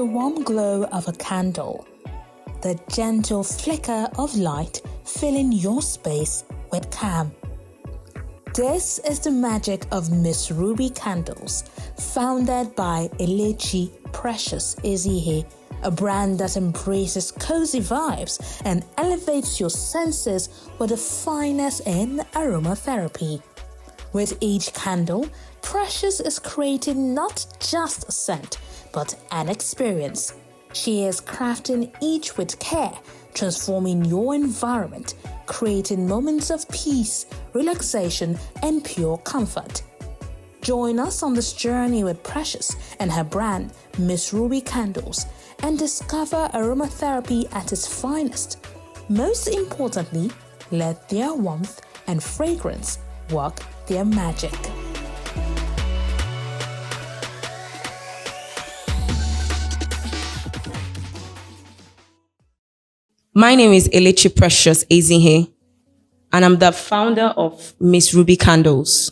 the warm glow of a candle, the gentle flicker of light filling your space with calm. This is the magic of Miss Ruby Candles, founded by Elechi Precious Ezihe, a brand that embraces cozy vibes and elevates your senses with the finest in aromatherapy. With each candle, Precious is creating not just a scent, but an experience. She is crafting each with care, transforming your environment, creating moments of peace, relaxation, and pure comfort. Join us on this journey with Precious and her brand, Miss Ruby Candles, and discover aromatherapy at its finest. Most importantly, let their warmth and fragrance work their magic. My name is Elechi Precious Ezihe, and I'm the founder of Miss Ruby Candles.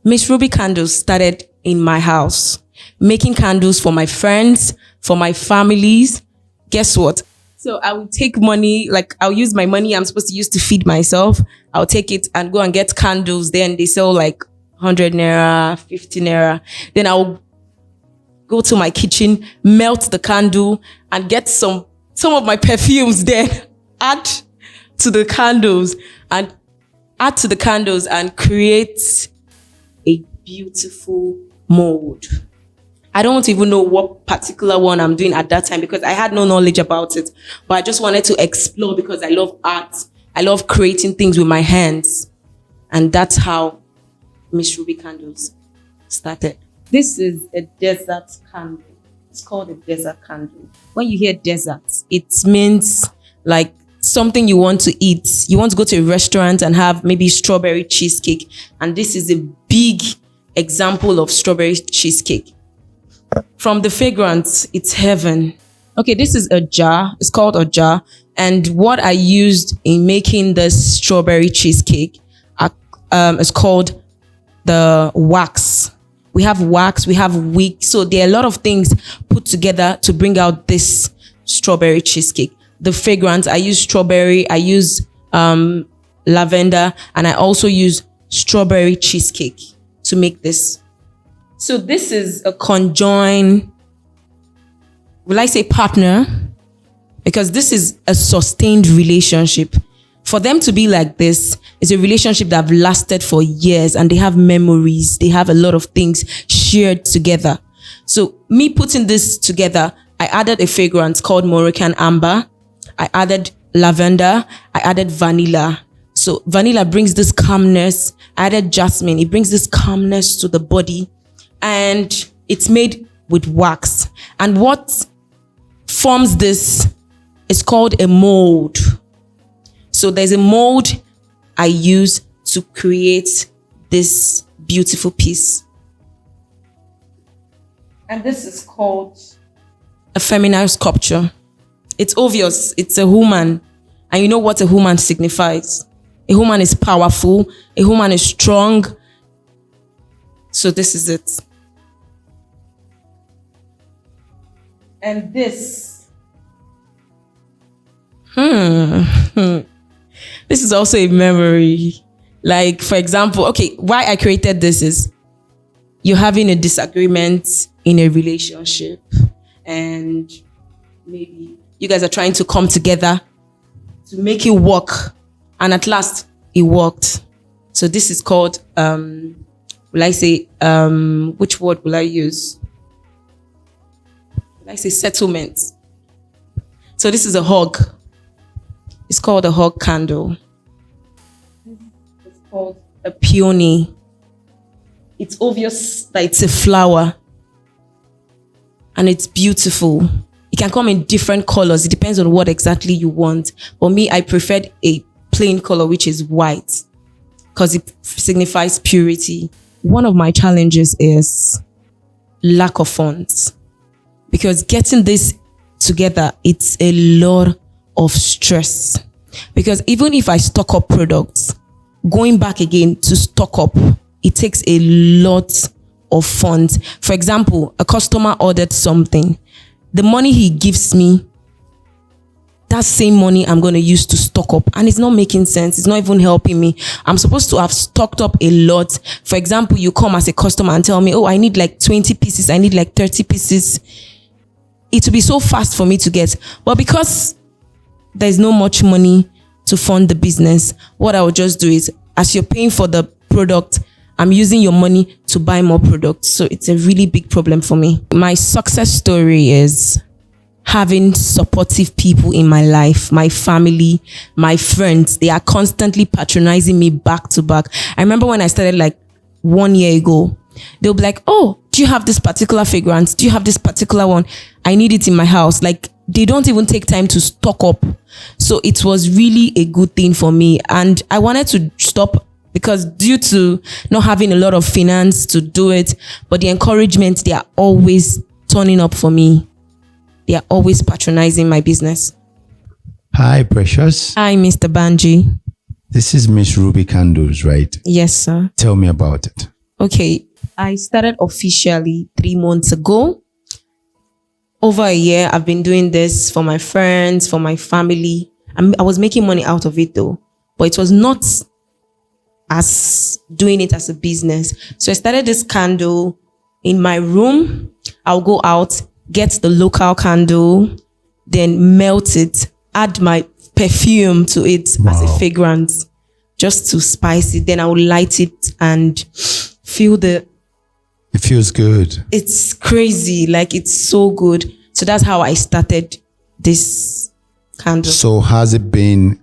Miss Ruby Candles started in my house, making candles for my friends, for my families. Guess what? So I will take money, I'll use my money I'm supposed to use to feed myself. I'll take it and go and get candles. Then they sell 100 naira, 50 naira. Then I'll go to my kitchen, melt the candle, and get some of my perfumes, then add to the candles and create a beautiful mold. I don't even know what particular one I'm doing at that time because I had no knowledge about it, but I just wanted to explore because I love art. I love creating things with my hands, and that's how Miss Ruby Candles started. This is a desert candle. It's called a desert candle. When you hear desert, it means something you want to eat. You want to go to a restaurant and have maybe strawberry cheesecake. And this is a big example of strawberry cheesecake. From the fragrance, it's heaven. Okay, this is a jar. It's called a jar. And what I used in making this strawberry cheesecake is called the wax. We have wax, we have wick. So there are a lot of things put together to bring out this strawberry cheesecake. The fragrance, I use strawberry, I use lavender, and I also use strawberry cheesecake to make this. So this is a conjoined, will I say partner? Because this is a sustained relationship. For them to be like this is a relationship that have lasted for years, and they have memories. They have a lot of things shared together. So me putting this together, I added a fragrance called Moroccan Amber. I added lavender. I added vanilla. So vanilla brings this calmness. I added jasmine. It brings this calmness to the body, and it's made with wax. And what forms this is called a mold. So there's a mold I use to create this beautiful piece. And this is called a feminine sculpture. It's obvious, it's a woman. And you know what a woman signifies. A woman is powerful. A woman is strong. So this is it. And this. This is also a memory. For example, why I created this is you're having a disagreement in a relationship and maybe you guys are trying to come together to make it work, and at last it worked. So this is called, will I say, which word will I use? Will I say settlement? So this is a hug. It's called a hug candle. It's called a peony. It's obvious that it's a flower. And it's beautiful. It can come in different colors. It depends on what exactly you want. For me, I preferred a plain color, which is white, because it signifies purity. One of my challenges is lack of funds. Because getting this together, it's a lot of stress, because even if I stock up products, going back again to stock up, it takes a lot of funds. For example, a customer ordered something. the money he gives me, that same money I'm going to use to stock up, and it's not making sense. It's not even helping me. I'm supposed to have stocked up a lot. For example, you come as a customer and tell me, oh, I need like 20 pieces. I need like 30 pieces. It will be so fast for me to get. But because there's no much money to fund the business, what I will just do is, as you're paying for the product, I'm using your money to buy more products. So it's a really big problem for me. My success story is having supportive people in my life, my family, my friends. They are constantly patronizing me back to back. I remember when I started like 1 year ago, they'll be like, oh, do you have this particular fragrance? Do you have this particular one? I need it in my house. Like, they don't even take time to stock up. So it was really a good thing for me. And I wanted to stop because due to not having a lot of finance to do it, but the encouragement, they are always turning up for me. They are always patronizing my business. Hi, Precious. Hi, Mr. Banji. This is Miss Ruby Candles, right? Yes, sir. Tell me about it. Okay. I started officially 3 months ago. Over a year, I've been doing this for my friends, for my family. I was making money out of it though, but it was not as doing it as a business. So I started this candle in my room. I'll go out, get the local candle, then melt it, add my perfume to it as a fragrance, just to spice it. Then I will light it and feel the... It feels good. It's crazy. Like, it's so good. So that's how I started this candle. So has it been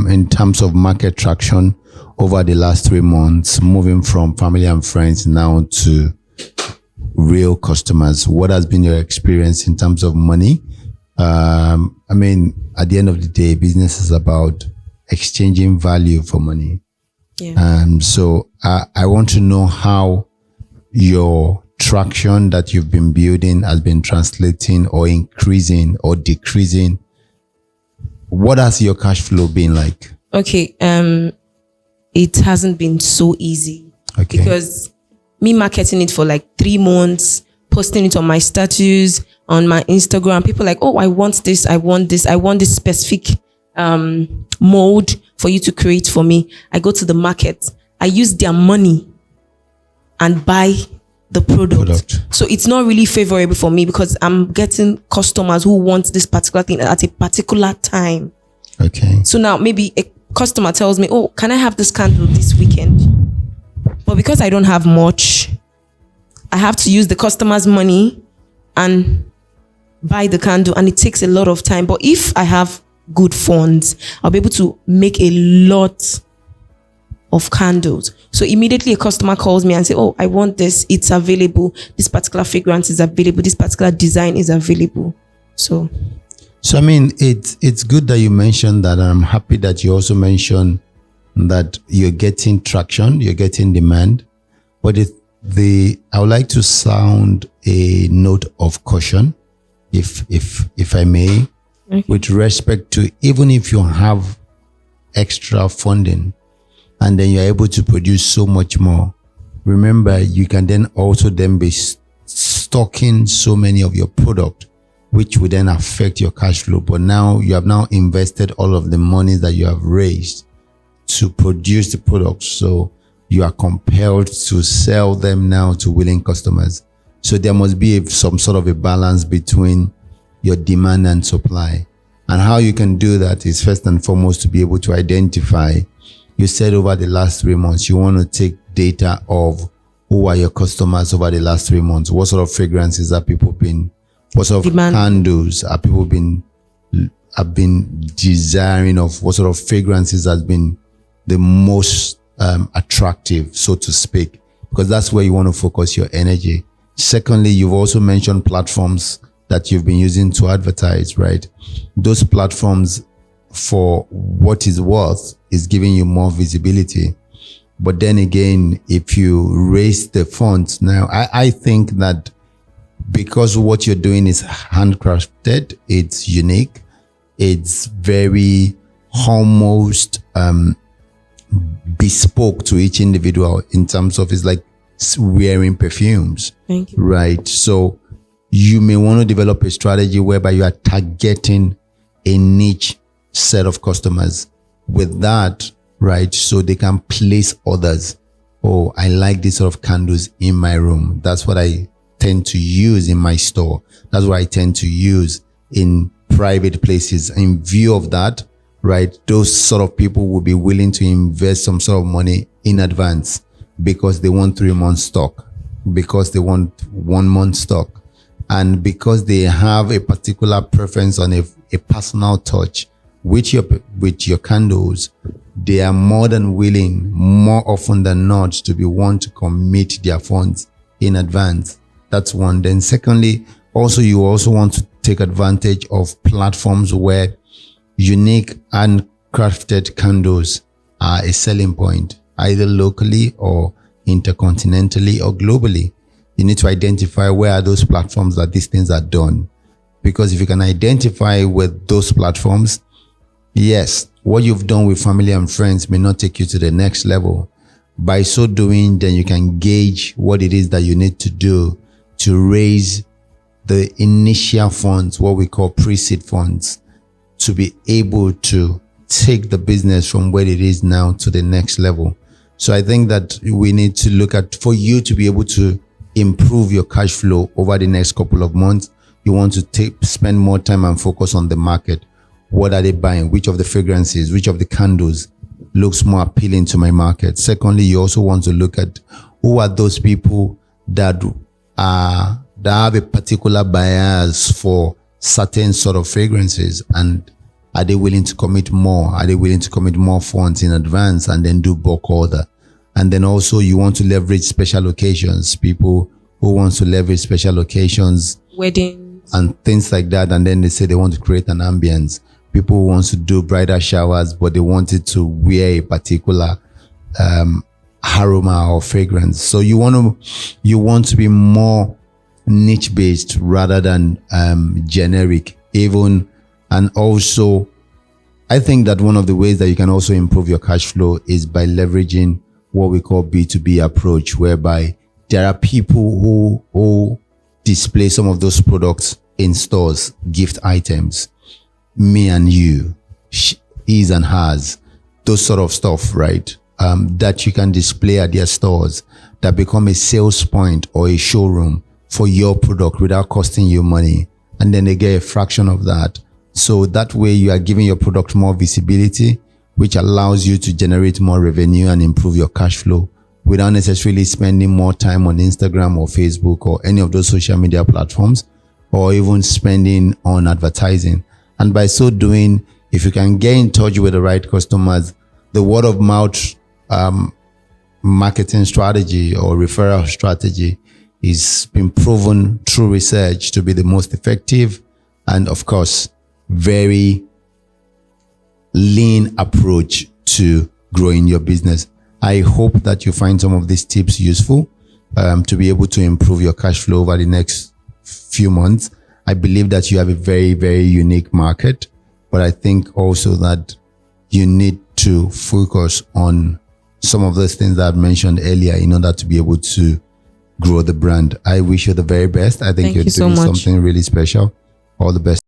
in terms of market traction over the last 3 months, moving from family and friends now to real customers? What has been your experience in terms of money? I mean, at the end of the day, business is about exchanging value for money. Yeah. So I want to know how your traction that you've been building has been translating or increasing or decreasing. What has your cash flow been like? Okay. It hasn't been so easy. Okay. Because me marketing it for like 3 months, posting it on my status, on my Instagram, people like, oh, I want this, I want this, I want this specific mold for you to create for me. I go to the market, I use their money and buy the product. So it's not really favorable for me because I'm getting customers who want this particular thing at a particular time. Okay. So now maybe a customer tells me, oh, can I have this candle this weekend? But because I don't have much, I have to use the customer's money and buy the candle, and it takes a lot of time. But if I have good funds, I'll be able to make a lot of candles. So immediately a customer calls me and say, oh, I want this, it's available, this particular fragrance is available, this particular design is available. So I mean, it's good that you mentioned that, and I'm happy that you also mentioned that you're getting traction, you're getting demand. But I would like to sound a note of caution, if I may, okay, with respect to, even if you have extra funding and then you're able to produce so much more, remember you can then also be stocking so many of your product, which would then affect your cash flow. But now you have now invested all of the money that you have raised to produce the products. So you are compelled to sell them now to willing customers. So there must be some sort of a balance between your demand and supply. And how you can do that is, first and foremost, to be able to identify. You said over the last 3 months, you want to take data of who are your customers over the last 3 months. What sort of fragrances are people been, what sort of candles are people have been desiring of, what sort of fragrances has been the most attractive, so to speak, because that's where you want to focus your energy. Secondly, you've also mentioned platforms that you've been using to advertise, right? Those platforms, for what is worth, is giving you more visibility. But then again, if you raise the funds now, I think that because what you're doing is handcrafted, it's unique, it's very almost bespoke to each individual in terms of, it's like wearing perfumes. Thank you. Right. So you may want to develop a strategy whereby you are targeting a niche set of customers with that, right? So they can place orders. Oh, I like this sort of candles in my room. That's what I tend to use in my store. That's what I tend to use in private places. In view of that, right, those sort of people will be willing to invest some sort of money in advance because they want 3 months stock, because they want 1 month stock, and because they have a particular preference on a personal touch with your candles. They are more than willing, more often than not, to be one to commit their funds in advance. That's one. Then secondly, also you also want to take advantage of platforms where unique and crafted candles are a selling point, either locally or intercontinentally or globally. You need to identify where are those platforms that these things are done. Because if you can identify with those platforms, yes, what you've done with family and friends may not take you to the next level. By so doing, then you can gauge what it is that you need to do to raise the initial funds, what we call pre-seed funds, to be able to take the business from where it is now to the next level. So I think that we need to look at, for you to be able to improve your cash flow over the next couple of months, you want to spend more time and focus on the market. What are they buying? Which of the fragrances, which of the candles looks more appealing to my market? Secondly, you also want to look at who are those people that have a particular bias for certain sort of fragrances, and are they willing to commit more? Are they willing to commit more funds in advance and then do bulk order? And then also you want to leverage special occasions, people who want to leverage special occasions, weddings and things like that. And then they say they want to create an ambience. People who want to do bridal showers, but they wanted to wear a particular aroma or fragrance. So you want to be more niche based rather than generic even. And also I think that one of the ways that you can also improve your cash flow is by leveraging what we call B2B approach, whereby there are people who display some of those products in stores, gift items, me and you, his and hers, those sort of stuff, right? That you can display at their stores, that become a sales point or a showroom for your product without costing you money. And then they get a fraction of that. So that way you are giving your product more visibility, which allows you to generate more revenue and improve your cash flow without necessarily spending more time on Instagram or Facebook or any of those social media platforms, or even spending on advertising. And by so doing, if you can get in touch with the right customers, the word of mouth marketing strategy or referral strategy is been proven through research to be the most effective and, of course, very lean approach to growing your business. I hope that you find some of these tips useful to be able to improve your cash flow over the next few months. I believe that you have a very, very unique market, but I think also that you need to focus on some of those things that I've mentioned earlier in order to be able to grow the brand. I wish you the very best. I think you're doing something really special. All the best.